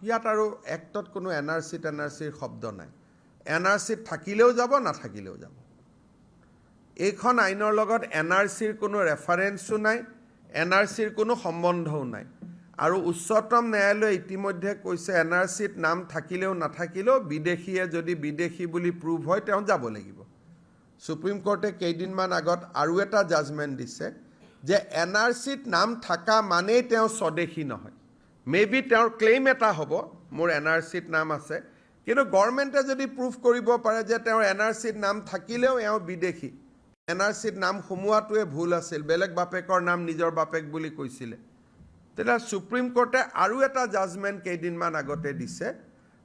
ইয়াত আৰু এক্টত কোনো এনআৰচিৰ শব্দ নাই। এনআৰচিত থাকিলেও যাব নাথাকিলেও যাব। এইখন আইনৰ লগত এনআৰচিৰ কোনো ৰেফাৰেন্সো নাই, এনআৰচিৰ কোনো সম্বন্ধও নাই। আৰু উচ্চতম ন্যায়ালয়ে ইতিমধ্যে কৈছে এনআৰচিত নাম থাকিলেও নাথাকিলেও বিদেশীয়ে যদি বিদেশী বুলি প্ৰুভ হয় তেওঁ যাব লাগিব। সুপ্ৰিম কোৰ্টে কেইদিনমান আগত আৰু এটা জাজমেণ্ট দিছে যে এনআৰচিত নাম থকা মানেই তেওঁ স্বদেশী নহয়। মেবি তেওঁৰ ক্লেইম এটা হ'ব মোৰ এনআৰচিত নাম আছে, কিন্তু গভৰ্ণমেণ্টে যদি প্ৰুভ কৰিব পাৰে যে তেওঁৰ এনআৰচিত নাম থাকিলেও এওঁ বিদেশী, এনআৰচিত নাম সোমোৱাটোৱে ভুল আছিল, বেলেগ বাপেকৰ নাম নিজৰ বাপেক বুলি কৈছিলে, তেতিয়া সুপ্ৰিম কোৰ্টে আৰু এটা জাজমেণ্ট কেইদিনমান আগতে দিছে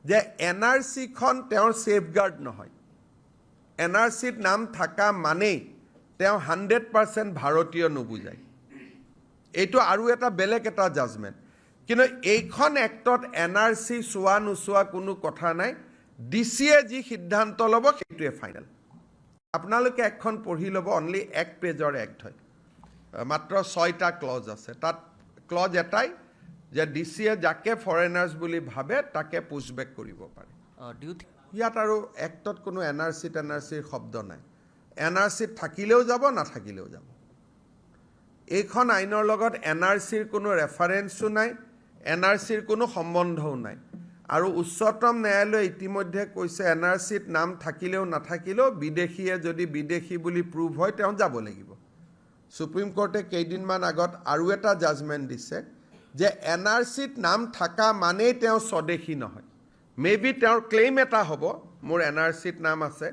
যে এনআৰচিখন তেওঁৰ ছেফগাৰ্ড নহয়। এনআৰচিত নাম থকা মানেই তেওঁ 100% ভাৰতীয় নুবুজায়। এইটো আৰু এটা বেলেগ এটা জাজমেণ্ট। কিন্তু এইখন এক্টত এনআৰচি চোৱা নোচোৱা কোনো কথা নাই। ডিচিয়ে যি সিদ্ধান্ত ল'ব সেইটোৱে ফাইনেল। আপোনালোকে এখন পঢ়ি ল'ব, অনলি 1 পেজৰ এক্ট হয়, মাত্ৰ 6টা ক্লজ আছে। তাত ক্লজ এটাই যে ডিচিয়ে যাকে ফৰেনাৰ্ছ বুলি ভাবে তাকে পুছবেক কৰিব পাৰে। ইয়াত আৰু এক্টত কোনো এনআৰচিৰ শব্দ নাই। এনআৰচিত থাকিলেও যাব নাথাকিলেও যাব। এইখন আইনৰ লগত এনআৰচিৰ কোনো ৰেফাৰেন্সো নাই, এনআৰচিৰ কোনো সম্বন্ধও নাই। আৰু উচ্চতম ন্যায়ালয়ে ইতিমধ্যে কৈছে এনআৰচিত নাম থাকিলেও নাথাকিলেও বিদেশীয়ে যদি বিদেশী বুলি প্ৰুভ হয় তেওঁ যাব লাগিব। সুপ্ৰিম কোৰ্টে কেইদিনমান আগত আৰু এটা জাজমেণ্ট দিছে যে এনআৰচিত নাম থকা মানেই তেওঁ স্বদেশী নহয়। মেবি তেওঁৰ ক্লেইম এটা হ'ব মোৰ এনআৰচিত নাম আছে,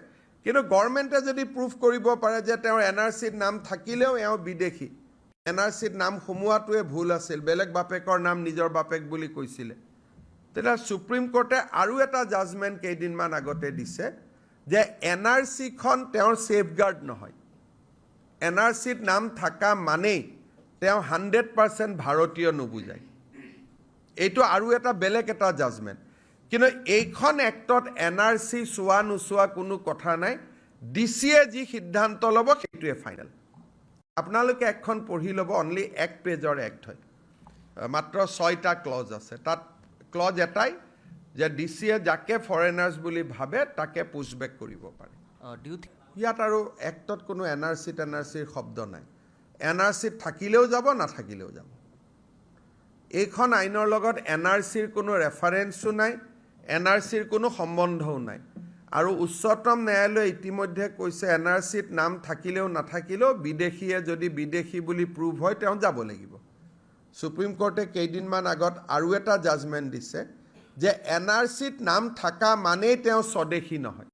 কিন্তু গভৰ্ণমেণ্টে যদি প্ৰুভ কৰিব পাৰে যে তেওঁৰ এনআৰচিত নাম থাকিলেও এওঁ বিদেশী, এনআৰচিত নাম সোমোৱাটোৱে ভুল আছিল, বেলেগ বাপেকৰ নাম নিজৰ বাপেক বুলি কৈছিলে, তেতিয়া সুপ্ৰিম কোৰ্টে আৰু এটা জাজমেণ্ট কেইদিনমান আগতে দিছে যে এনআৰচিখন তেওঁৰ ছেফগাৰ্ড নহয়। এনআৰচিত নাম থকা মানেই তেওঁ 100% ভাৰতীয় নুবুজায়। এইটো আৰু এটা বেলেগ এটা জাজমেণ্ট। কিন্তু এইখন এক্টত এনআৰচি চোৱা নোচোৱা কোনো কথা নাই। ডিচিয়ে যি সিদ্ধান্ত ল'ব সেইটোৱে ফাইনেল। আপোনালোকে এখন পঢ়ি ল'ব, অনলি 1 পেজৰ এক্ট হয়, মাত্ৰ 6টা ক্লজ আছে। তাত ক্লজ এটাই যে ডিচিয়ে যাকে ফৰেনাৰ্ছ বুলি ভাবে তাকে পুছবেক কৰিব পাৰে। ইয়াত আৰু এক্টত কোনো এনআৰচিৰ শব্দ নাই। এনআৰচিত থাকিলেও যাব নাথাকিলেও যাব। এইখন আইনৰ লগত এনআৰচিৰ কোনো ৰেফাৰেন্সো নাই, এনআৰচিৰ কোনো সম্বন্ধও নাই। আৰু উচ্চতম ন্যায়ালয়ে ইতিমধ্যে কৈছে এনআৰচিত নাম থাকিলেও নাথাকিলেও বিদেশীয়ে যদি বিদেশী বুলি প্ৰুভ হয় তেওঁ যাব লাগিব। সুপ্ৰিম কোৰ্টে কেইদিনমান আগত আৰু এটা জাজমেণ্ট দিছে যে এনআৰচিত নাম থকা মানেই তেওঁ স্বদেশী নহয়।